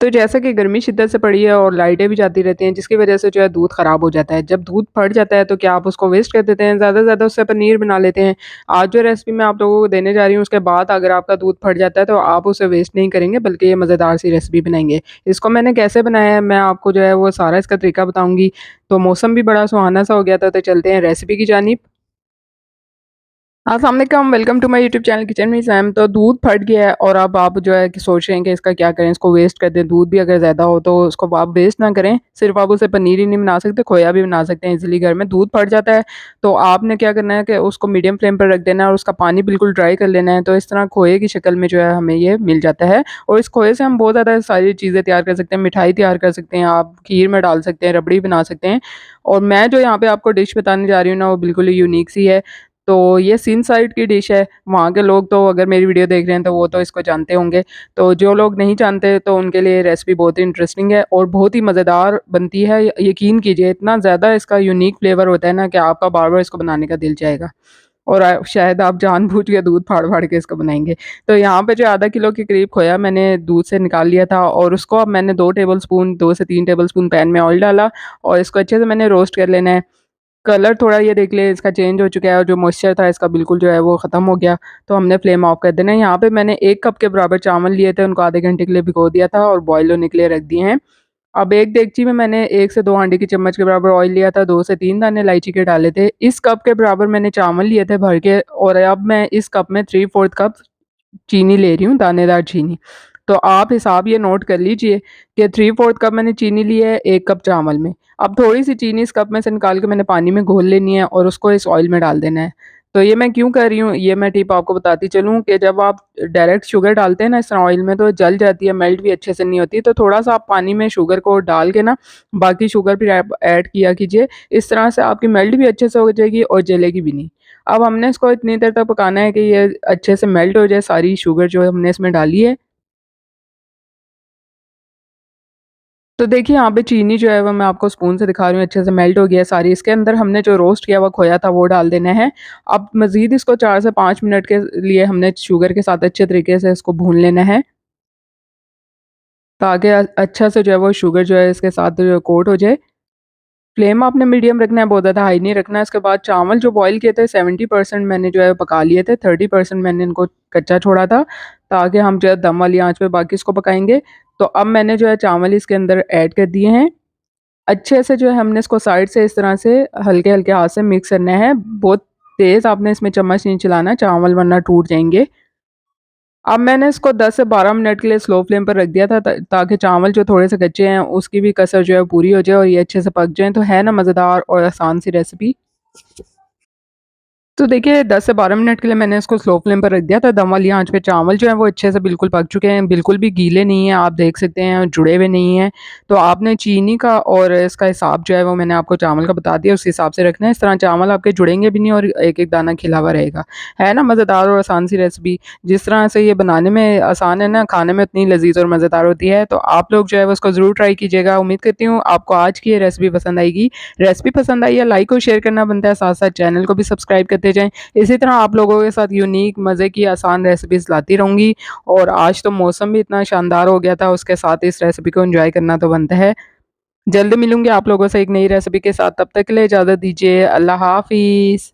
तो जैसा कि गर्मी शिद्दत से पड़ी है और लाइटें भी जाती रहती हैं, जिसकी वजह से जो है दूध खराब हो जाता है। जब दूध फट जाता है तो क्या आप उसको वेस्ट कर देते हैं? ज़्यादा से ज़्यादा उससे पनीर बना लेते हैं। आज जो रेसिपी मैं आप लोगों को देने जा रही हूँ, उसके बाद अगर आपका दूध फट जाता है तो आप उसे वेस्ट नहीं करेंगे, बल्कि ये मज़ेदार सी रेसिपी बनाएँगे। इसको मैंने कैसे बनाया है, मैं आपको जो है वो सारा इसका तरीका बताऊँगी। तो मौसम भी बड़ा सुहाना-सा हो गया था, तो चलते हैं रेसिपी की जानिब। अस्सलाम वालेकुम, welcome to my YouTube channel kitchen with Sam. तो दूध फट गया है और अब आप जो है कि सोच रहे हैं कि इसका क्या करें, इसको वेस्ट कर दें। दूध भी अगर ज़्यादा हो तो उसको आप वेस्ट ना करें, सिर्फ़ आप उसे पनीर ही नहीं बना सकते, खोया भी बना सकते हैं इज़िली घर में। दूध फट जाता है तो आपने क्या करना है कि उसको मीडियम फ्लेम पर रख देना है और उसका पानी बिल्कुल ड्राई कर लेना है। तो इस तरह खोए की शक्ल में जो है हमें ये मिल जाता है और इस खोए से हम बहुत ज़्यादा सारी चीज़ें तैयार कर सकते हैं। मिठाई तैयार कर सकते हैं, आप खीर में डाल सकते हैं, रबड़ी बना सकते हैं। और मैं जो यहाँ पे आपको डिश बताने जा रही हूँ ना, वो बिल्कुल ही यूनिक सी है। तो ये सिंध साइड की डिश है, वहाँ के लोग तो अगर मेरी वीडियो देख रहे हैं तो वो तो इसको जानते होंगे। तो जो लोग नहीं जानते तो उनके लिए रेसिपी बहुत ही इंटरेस्टिंग है और बहुत ही मज़ेदार बनती है। यकीन कीजिए इतना ज़्यादा इसका यूनिक फ्लेवर होता है ना कि आपका बार-बार इसको बनाने का दिल चाहेगा। और शायद आप जानबूझ के दूध फाड़-फाड़ के इसको बनाएँगे। तो यहाँ पे जो आधा किलो के करीब खोया मैंने दूध से निकाल लिया था और उसको अब मैंने 2 टेबलस्पून 2 से 3 टेबलस्पून पैन में ऑयल डाला और इसको अच्छे से मैंने रोस्ट कर लेना है। कलर थोड़ा ये देख लें इसका चेंज हो चुका है और जो मॉइस्चर था इसका बिल्कुल जो है वो ख़त्म हो गया, तो हमने फ्लेम ऑफ कर देना है। यहाँ पे मैंने 1 कप के बराबर चावल लिए थे, उनको आधे घंटे के लिए भिगो दिया था और बॉयल होने के लिए रख दिए हैं। अब एक देगची में मैंने 1 से 2 हांडी की चम्मच के बराबर ऑयल लिया था, 2 से 3 दाने इलायची के डाले थे। इस कप के बराबर मैंने चावल लिए थे भर के और अब मैं इस कप में 3/4 कप चीनी ले रही हूँ, दानेदार चीनी। तो आप हिसाब ये नोट कर लीजिए कि 3/4 कप मैंने चीनी ली है 1 कप चावल में। अब थोड़ी-सी चीनी इस कप में से निकाल के मैंने पानी में घोल लेनी है और उसको इस ऑयल में डाल देना है। तो ये मैं क्यों कर रही हूँ, ये मैं टिप आपको बताती चलूँ कि जब आप डायरेक्ट शुगर डालते हैं ना इस ऑयल में तो जल जाती है, मेल्ट भी अच्छे से नहीं होती। तो थोड़ा-सा आप पानी में शुगर को डाल के ना बाकी शुगर भी आप ऐड किया कीजिए। इस तरह से आपकी मेल्ट भी अच्छे से हो जाएगी और जलेगी भी नहीं। अब हमने इसको इतनी देर तक पकाना है कि ये अच्छे से मेल्ट हो जाए, सारी शुगर जो है हमने इसमें डाली है। तो देखिए यहाँ पे चीनी जो है वो मैं आपको स्पून से दिखा रही हूँ, अच्छे से मेल्ट हो गया है सारी। इसके अंदर हमने जो रोस्ट किया हुआ खोया था वो डाल देना है। अब मज़ीद इसको 4 से 5 मिनट के लिए हमने शुगर के साथ अच्छे तरीके से इसको भून लेना है, ताकि अच्छा से जो है वो शुगर जो है इसके साथ कोट हो जाए। फ्लेम आपने मीडियम रखना है, बहुत ज़्यादा हाई नहीं रखना है। उसके बाद चावल जो बॉयल किए थे 70% मैंने जो है पका लिए थे, 30% मैंने इनको कच्चा छोड़ा था, ताकि हम जो है दम वाली आँच पे बाकी इसको पकाएँगे। तो अब मैंने जो है चावल इसके अंदर ऐड कर दिए हैं। अच्छे से जो है हमने इसको साइड से इस तरह से हल्के-हल्के हाथ से मिक्स करना है। बहुत तेज़ आपने इसमें चम्मच नहीं चलाना है, चावल वरना टूट जाएँगे। अब मैंने इसको 10 से 12 मिनट के लिए स्लो फ्लेम पर रख दिया था ताकि चावल जो थोड़े से कच्चे हैं उसकी भी कसर जो है पूरी हो जाए और ये अच्छे से पक जाएँ। तो है ना मज़ेदार और आसान सी रेसिपी। तो देखिए 10 से 12 मिनट के लिए मैंने इसको स्लो फ्लेम पर रख दिया था दम वाली आँच पे। चावल जो है वो अच्छे से बिल्कुल पक चुके हैं, बिल्कुल भी गीले नहीं हैं, आप देख सकते हैं जुड़े हुए नहीं हैं। तो आपने चीनी का और इसका हिसाब जो है वो मैंने आपको चावल का बता दिया, उस हिसाब से रखना है। इस तरह चावल आपके जुड़ेंगे भी नहीं और एक-एक दाना खिला हुआ रहेगा। है ना मज़ेदार और आसान सी रेसिपी। जिस तरह से ये बनाने में आसान है ना, खाने में उतनी लज़ीज़ और मज़ेदार होती है। तो आप लोग जो है वो उसको ज़रूर ट्राई कीजिएगा। उम्मीद करती हूँ आपको आज की ये रेसिपी पसंद आएगी। रेसिपी पसंद आई है लाइक और शेयर करना बनता है, साथ-साथ चैनल को भी सब्सक्राइब करते जाएँ। इसी तरह आप लोगों के साथ यूनिक मज़े की आसान रेसिपीज़ लाती रहूँगी और आज तो मौसम भी इतना शानदार हो गया था, उसके साथ इस रेसिपी को एन्जॉय करना तो बनता है। जल्द मिलूँगी आप लोगों से एक नई रेसिपी के साथ, तब तक के लिए इजाज़त दीजिए। अल्लाह हाफ़िज़।